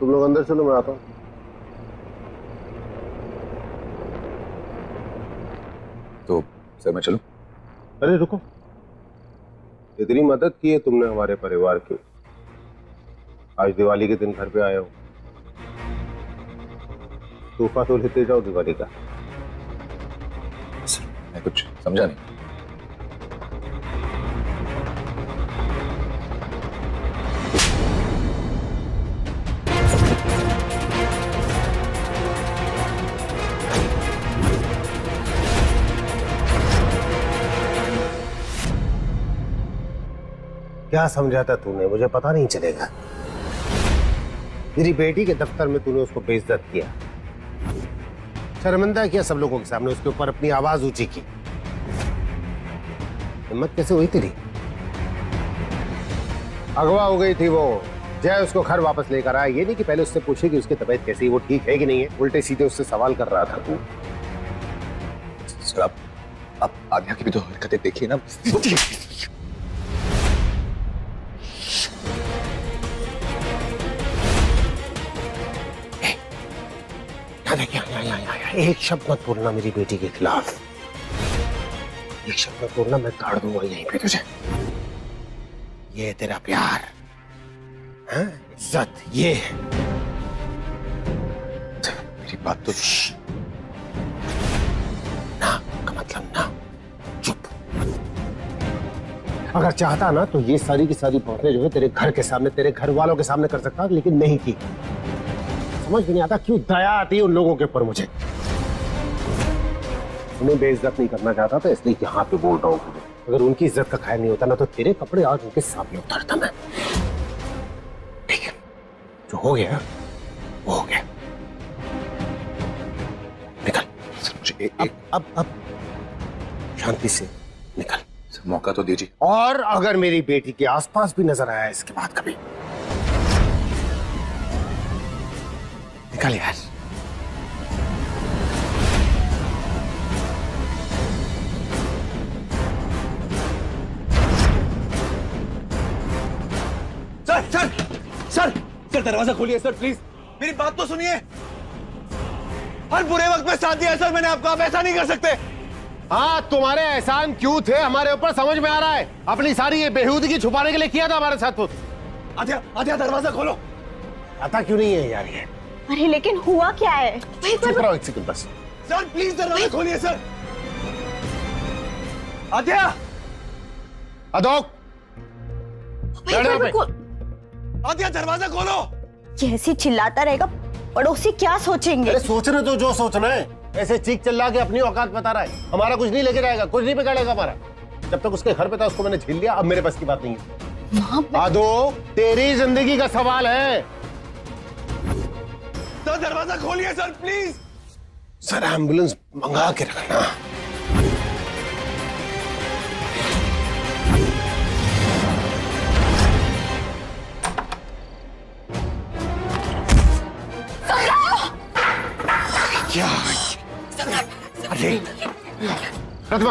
तुम लोग अंदर चलो, मैं आता हूँ। तो सर मैं चलूं? अरे रुको, इतनी मदद की है तुमने हमारे परिवार की, आज दिवाली के दिन घर पे आए हो, तोहफा तो लेते जाओ दिवाली का। सर मैं कुछ समझा नहीं। क्या समझाता तूने, मुझे पता नहीं चलेगा। मेरी बेटी के दफ्तर में तूने उसको बेइज्जत किया, शर्मिंदा किया सब लोगों के सामने, उसके ऊपर अपनी आवाज ऊंची की। हिम्मत कैसे हुई तेरी? अगवा हो गई थी वो। जय उसको घर वापस लेकर आया, ये नहीं कि पहले उससे पूछे कि उसकी तबीयत कैसी है, वो ठीक है कि नहीं है। उल्टे सीधे उससे सवाल कर रहा था तू। सर आप आद्या की भी तो हरकतें देखिए ना। एक शब्द मत बोलना मेरी बेटी के खिलाफ, एक शब्द मत बोलना, मैं गाड़ दूंगा यहीं पे तुझे। ये तेरा प्यार, हाँ? इज्जत, ये मेरी बात तो ना का मतलब ना, चुप। अगर चाहता ना तो ये सारी की सारी बातें जो है तेरे घर के सामने, तेरे घर वालों के सामने कर सकता, लेकिन नहीं की। समझ भी नहीं आता क्यों दया आती है उन लोगों के ऊपर मुझे। उन्हें बेइज्जत नहीं करना चाहता था, इसलिए यहाँ पे बोल रहा हूँ। अगर उनकी इज्जत का ख्याल नहीं होता ना तो तेरे कपड़े आज उनके सामने उतारता मैं। ठीक है, जो हो गया वो हो गया। निकल सर, मुझे अब शांति से निकल। सर मौका तो दीजिए। और अगर मेरी बेटी के आसपास भी नजर आया इसके बाद कभी, निकल यार। सर सर सर सर दरवाजा खोलिए सर प्लीज, मेरी बात तो सुनिए। हर बुरे वक्त में साथ दिया सर मैंने आपको, आप ऐसा नहीं कर सकते। हाँ, तुम्हारे एहसान क्यों थे हमारे ऊपर समझ में आ रहा है। अपनी सारी ये बेहूदगी छुपाने के लिए किया था हमारे साथ। आद्या आद्या दरवाजा खोलो। आता क्यों नहीं है यार ये? अरे लेकिन हुआ क्या है? चुप रहो एक सेकंड बस। सर प्लीज दरवाजा खोलिए सर। आद्या अदोक, आद्या दरवाजा खोलो। जैसे चिल्लाता रहेगा पड़ोसी क्या सोचेंगे? अरे सोचने तो जो सोचना है, ऐसे चीख चिल्ला के अपनी औकात बता रहा है। हमारा कुछ नहीं लेके जाएगा, कुछ नहीं बिगाड़ेगा हमारा। जब तक उसके घर पे था उसको मैंने झेल लिया, अब मेरे बस की बात नहीं है। आदो, तेरी जिंदगी का सवाल है। सर दरवाजा खोलिए सर प्लीज। सर एम्बुलेंस मंगा के रखना। क्या? अरे रत्मा,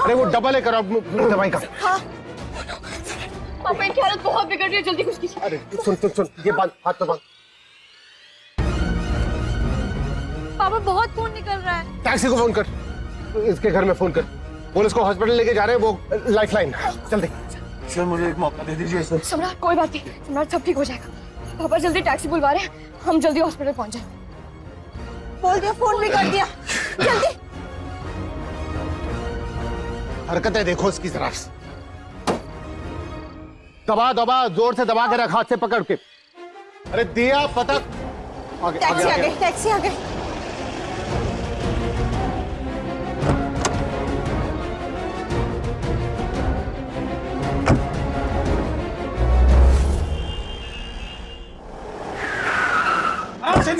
अरे वो डबल है करो दवाई का। हाँ। पापा इनकी हालत बहुत बिगड़ रही है, जल्दी कुछ कीजिए। अरे सुन सुन सुन, ये बांध, हाथ पे बांध। पापा बहुत खून निकल रहा है। टैक्सी को फोन कर, इसके घर में फोन कर। पुलिस को हॉस्पिटल लेके जा रहे हैं, वो लाइफलाइन। जल्दी। सर मुझे एक मौका दे दीजिए सर। सम्राट कोई बात नहीं, सम्राट सब ठीक हो जाएगा। पापा जल्दी टैक्सी बुलवा रहे हैं, हम जल्दी हॉस्पिटल पहुंच जाए। बोल दिया, फोन भी कर दिया, जल्दी। हरकतें देखो इसकी जरा। दबा दबा, जोर से दबा के रख, हाथ से पकड़ के। अरे दिया पता। आगे, टैक्सी आ गई, टैक्सी आ गई।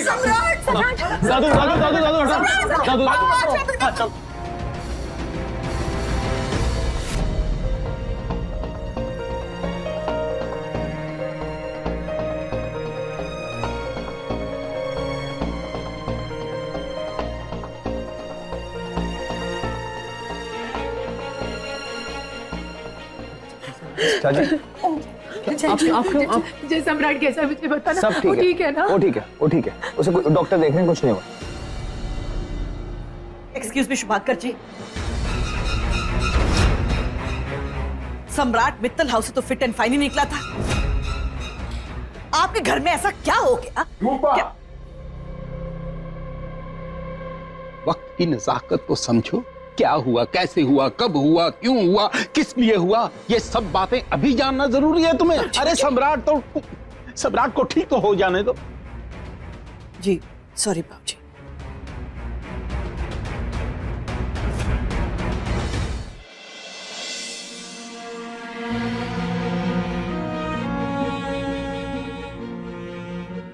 सम्राट, सम्राट। दादू दादू दादू दादू दादू दादू। चाची जय सम्राट कैसा मुझे बताना। सब ठीक है, ठीक है ना? वो ठीक है, वो ठीक है। उसे डॉक्टर देख रहे हैं, कुछ नहीं हुआ। एक्सक्यूज मी शुभाकर जी, सम्राट मित्तल हाउस से तो फिट एंड फाइन ही निकला था। आपके घर में ऐसा क्या हो गया? क्या? वक्त की नजाकत को समझो। क्या हुआ, कैसे हुआ, कब हुआ, क्यों हुआ, किस लिए हुआ, ये सब बातें अभी जानना जरूरी है तुम्हें? अरे सम्राट को ठीक तो हो जाने दो। जी सॉरी बाबूजी।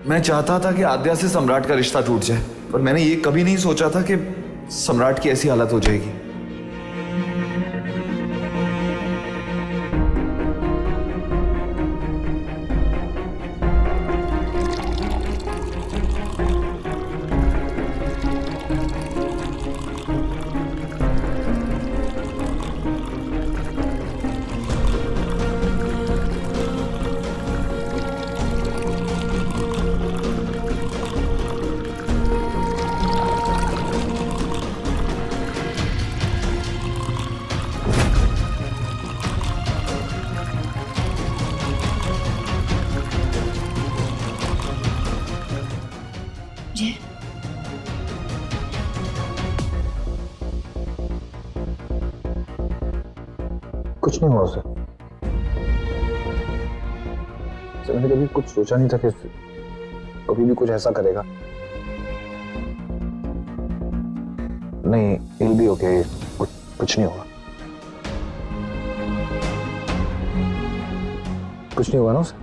मैं चाहता था कि आद्या से सम्राट का रिश्ता टूट जाए, पर मैंने ये कभी नहीं सोचा था कि सम्राट की ऐसी हालत हो जाएगी। कुछ नहीं हुआ उसे। मैंने कभी कुछ सोचा नहीं था कि कभी भी कुछ ऐसा करेगा। नहीं, इल भी ओके, कुछ नहीं होगा। कुछ नहीं हुआ ना उसे?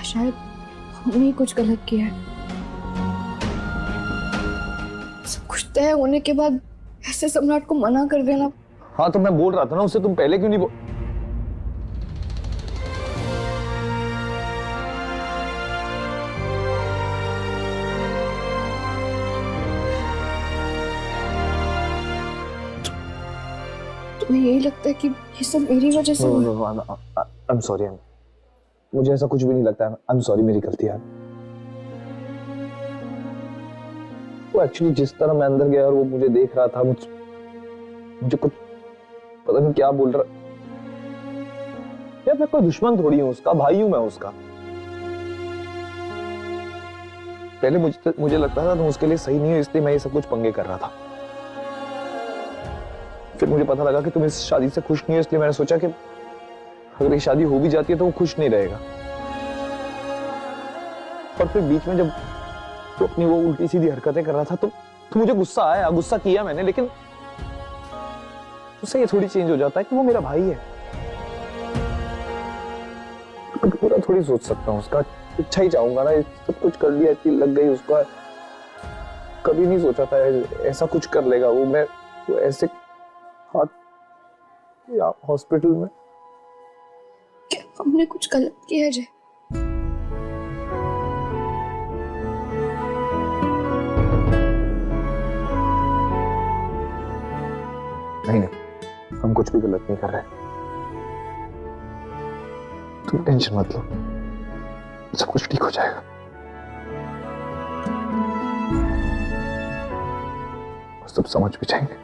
शायद हमने ही कुछ गलत किया है। सब कुछ तय होने के बाद ऐसे सम्राट को मना कर देना। हाँ तो मैं बोल रहा था ना उसे, तुम पहले क्यों नहीं तुम्हें यही लगता है कि ये सब मेरी वजह से हुआ? I am sorry. मुझे ऐसा कुछ भी नहीं लगता। आई एम सॉरी, मेरी गलती है। वो एक्चुअली जिस तरह मैं अंदर गया और वो मुझे देख रहा था, मुझे कुछ पता नहीं क्या बोल रहा। यार मैं कोई दुश्मन थोड़ी हूं उसका, भाई हूं मैं उसका। पहले मुझे लगता था तुम उसके लिए सही नहीं हो, इसलिए मैं ये सब कुछ पंगे कर रहा था। फिर मुझे पता लगा कि तुम इस शादी से खुश नहीं हो, इसलिए मैंने सोचा कि अगर ये शादी हो भी जाती है तो वो खुश नहीं रहेगा। और फिर बीच में जब तो अपनी वो उल्टी सीधी हरकतें कर रहा था तो मुझे गुस्सा आया, गुस्सा किया मैंने, लेकिन उससे ये थोड़ी चेंज हो जाता है कि वो मेरा भाई है। तो पूरा थोड़ी सोच सकता हूँ उसका, अच्छा ही चाहूंगा ना। सब कुछ कर लिया, इतनी लग गई उसका। कभी नहीं सोचा था ऐसा कुछ कर लेगा वो। मैं वो ऐसे हाथ या हॉस्पिटल में। क्या हमने कुछ गलत किया है जय? नहीं, हम कुछ भी गलत नहीं कर रहे। तुम टेंशन मत लो, सब कुछ ठीक हो जाएगा। सब समझ भी जाएंगे।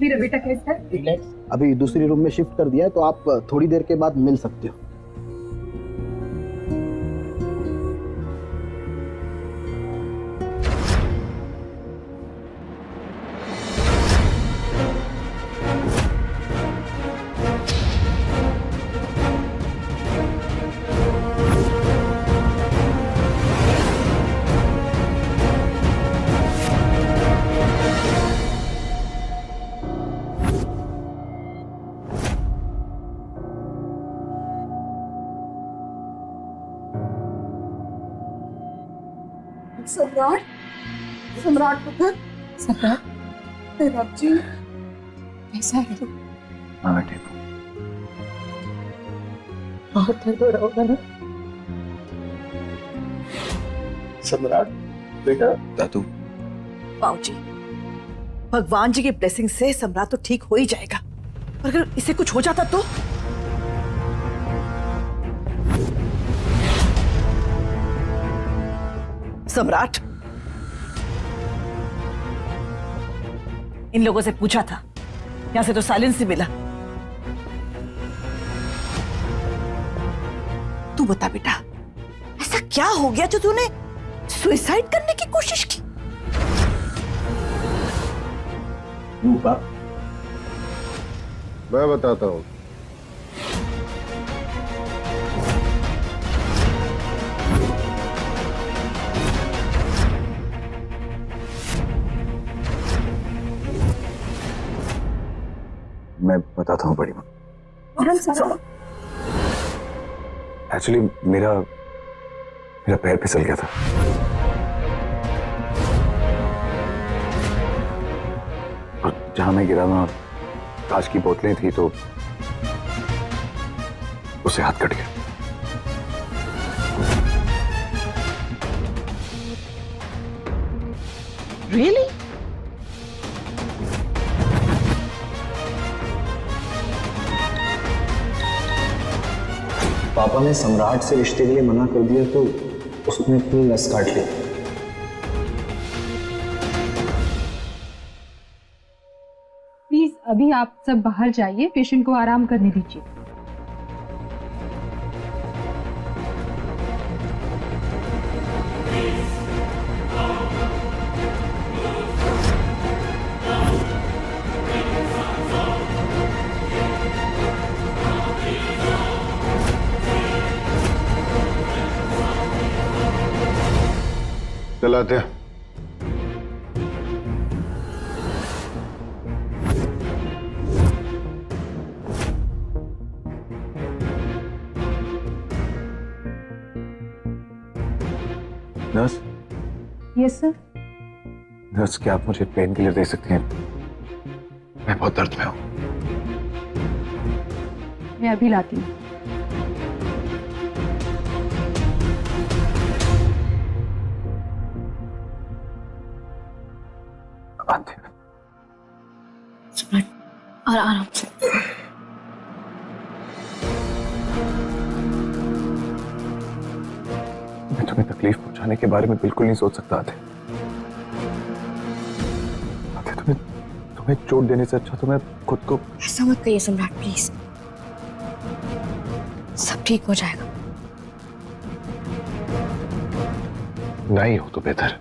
मेरा बेटा कैसा है? रिलैक्स, अभी दूसरी रूम में शिफ्ट कर दिया है तो आप थोड़ी देर के बाद मिल सकते हो। सम्राट, सम्राट पुत्र, सम्राट, तेरा जी कैसा है तू? हाँ मैं ठीक हूँ। बहुत दर्द हो रहा होगा ना? सम्राट बेटा दादू बाबूजी, भगवान जी की ब्लेसिंग से सम्राट तो ठीक हो ही जाएगा, पर अगर इसे कुछ हो जाता तो? सम्राट, इन लोगों से पूछा था, यहां से तो साइलेंस ही मिला। तू बता बेटा, ऐसा क्या हो गया जो तूने सुसाइड करने की कोशिश की? रूपा मैं बताता हूँ। मैं बताता हूँ बड़ी माँ। एक्चुअली मेरा पैर फिसल गया था। और जहां मैं गिरा वहां कांच की बोतलें थी तो उससे हाथ कट गया। Really? पापा ने सम्राट से रिश्ते के लिए मना कर दिया तो उसने अपनी नस काट ली। प्लीज अभी आप सब बाहर जाइए, पेशेंट को आराम करने दीजिए। चलाते हैं। Nurse, yes sir. नर्स क्या आप मुझे पेन किलर दे सकती हैं? मैं बहुत दर्द में हूँ। मैं अभी लाती हूँ। आते हैं। और आराम से। मैं तुम्हें तकलीफ पहुंचाने के बारे में बिल्कुल नहीं सोच सकता आते। तुम्हें चोट देने से अच्छा तो मैं खुद को। ऐसा मत कहिए सम्राट, प्लीज। सब ठीक हो जाएगा। नहीं हो तो बेहतर।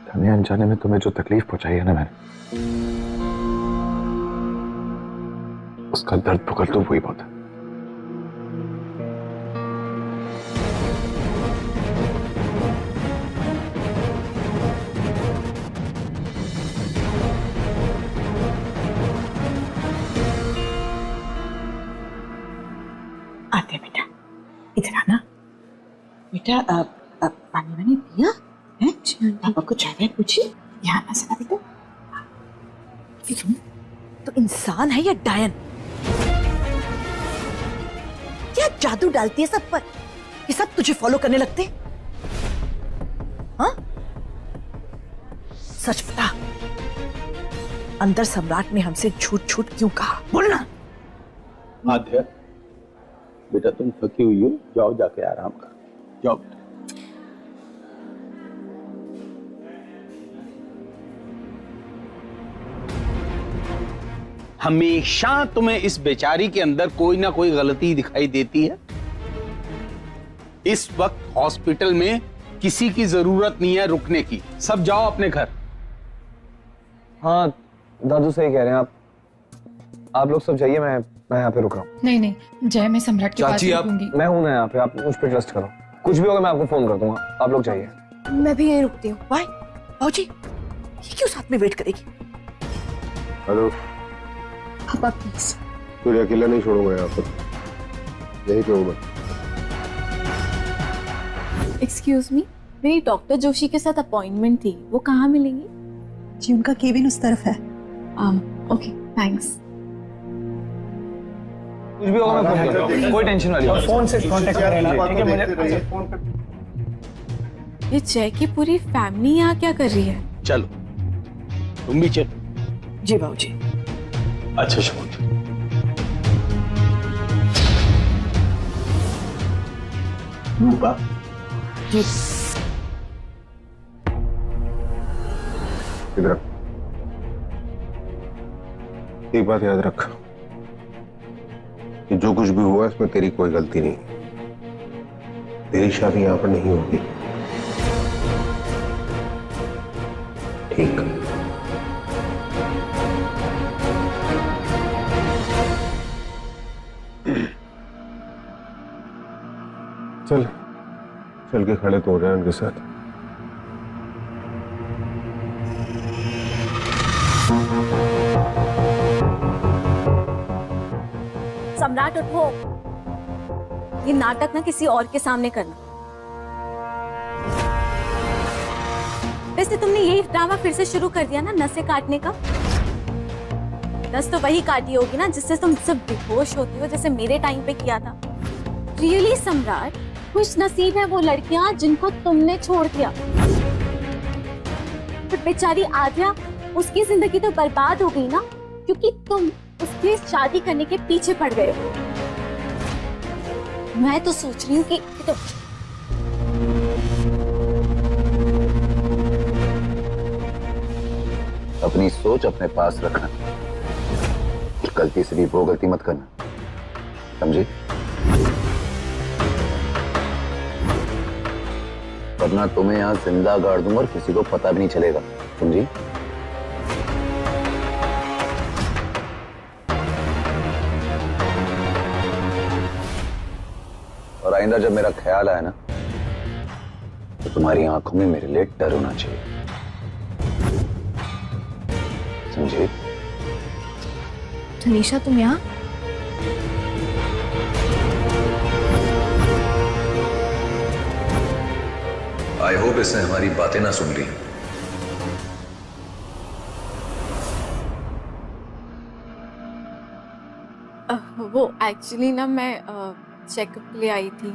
जाने अनजाने में तुम्हें जो तकलीफ पहुंचाई है ना मैंने, उसका दर्द भुगत तो वही बहुत है। आते बेटा, इधर आना। बेटा पानी वानी पिया है? पापा को चाय पूछी? यहाँ आना जरा बेटा। तुम तो इंसान है या डायन? क्या जादू डालती है सब पर? ये सब तुझे फॉलो करने लगते? हाँ? सच बता, अंदर सम्राट ने हमसे झूठ झूठ क्यों कहा? बोलना। आध्या, बेटा तुम थकी हुई हो, जाओ जाके आराम करो। जाओ बेटा। हमेशा तुम्हें इस बेचारी के अंदर कोई ना कोई गलती दिखाई देती है। इस वक्त हॉस्पिटल में किसी की जरूरत नहीं है रुकने की। सब जाओ अपने घर। हाँ दादू सही कह रहे हैं आप लोग सब जाइए, मैं यहाँ पे रुक रहा हूँ। नहीं नहीं, जय मैं सम्राट के पास रुकूंगी। मैं हूँ ना यहाँ पे, आप मुझ पे ट्रस्ट करो। कुछ भी होगा मैं आपको फोन कर दूंगा, आप लोग जाइए। मैं भी यहीं रुकती हूँ। भाई भाजी, ये क्यों साथ में वेट करेगी? हेलो, पापा प्लीज। तुझे अकेला नहीं छोड़ूंगा यहाँ पर, यहीं पे हूँ मैं। एक्सक्यूज मी, मेरी डॉक्टर जोशी के साथ अपॉइंटमेंट थी, वो कहाँ मिलेंगी? जी उनका केबिन उस तरफ है। Okay thanks. कुछ भी होगा मैं फोन करूंगा, कोई टेंशन वाली बात नहीं। फोन से कांटेक्ट कर लेना, ठीक है? मुझे ये जय की पूरी फैमिली यहाँ क्या कर रही है? चलो तुम भी चलो। जी बाबूजी। अच्छा शोध। रूपा इधर रख। एक बात याद रख कि जो कुछ भी हुआ इसमें तेरी कोई गलती नहीं। तेरी शादी यहां पर नहीं होगी। ठीक। चल चल के खड़े तो हो जाए उनके साथ। सम्राट उठो, ये नाटक ना किसी और के सामने करना। वैसे तुमने यही ड्रामा फिर से शुरू कर दिया ना, नसें काटने का। नस तो वही काटी होगी ना जिससे तुम सब बेहोश होती हो, जैसे मेरे टाइम पे किया था। रियली सम्राट, खुश नसीब है वो लड़कियां जिनको तुमने छोड़ दिया। पर बेचारी आद्या, उसकी जिंदगी तो बर्बाद हो गई ना, क्योंकि तुम उसके शादी करने के पीछे पड़ गए हो। मैं तो सोच रही हूँ कि तो अपनी सोच अपने पास रखना, गलती से भी वो गलती मत करना, समझी? वरना तुम्हें यहाँ जिंदा गाड़ दूंगा और किसी को पता भी नहीं चलेगा, समझी? और आइंदा जब मेरा ख्याल आया ना, तो तुम्हारी आंखों में मेरे लिए डर होना चाहिए, समझे? तनीषा, तुम यहाँ? आई होप इसने हमारी बातें ना सुन ली। वो एक्चुअली ना मैं चेकअप के लिए आई थी।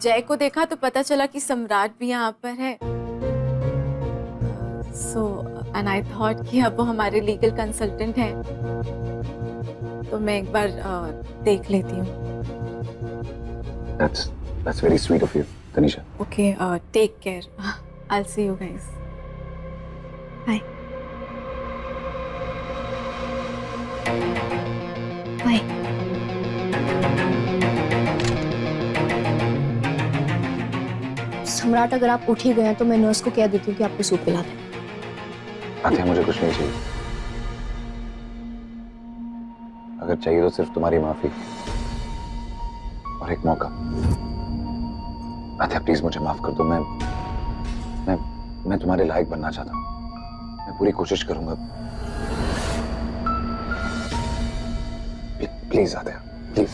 जय को देखा तो पता चला कि सम्राट भी यहाँ पर है। सो एंड आई थॉट कि अब वो हमारे लीगल कंसल्टेंट हैं, तो मैं एक बार देख लेती हूँ। That's very sweet of you, Tanisha. Okay, take care. I'll see you guys. Bye. Bye. सम्राट, अगर आप उठ ही गए हैं तो मैं नर्स को कह देती हूँ कि आपको सूप पिला दें। आते मुझे कुछ नहीं चाहिए। अगर चाहिए तो सिर्फ तुम्हारी माफी और एक मौका। आते प्लीज मुझे माफ कर दो। मैं तुम्हारे लायक बनना चाहता हूँ। मैं पूरी कोशिश करूंगा। प्लीज आते प्लीज।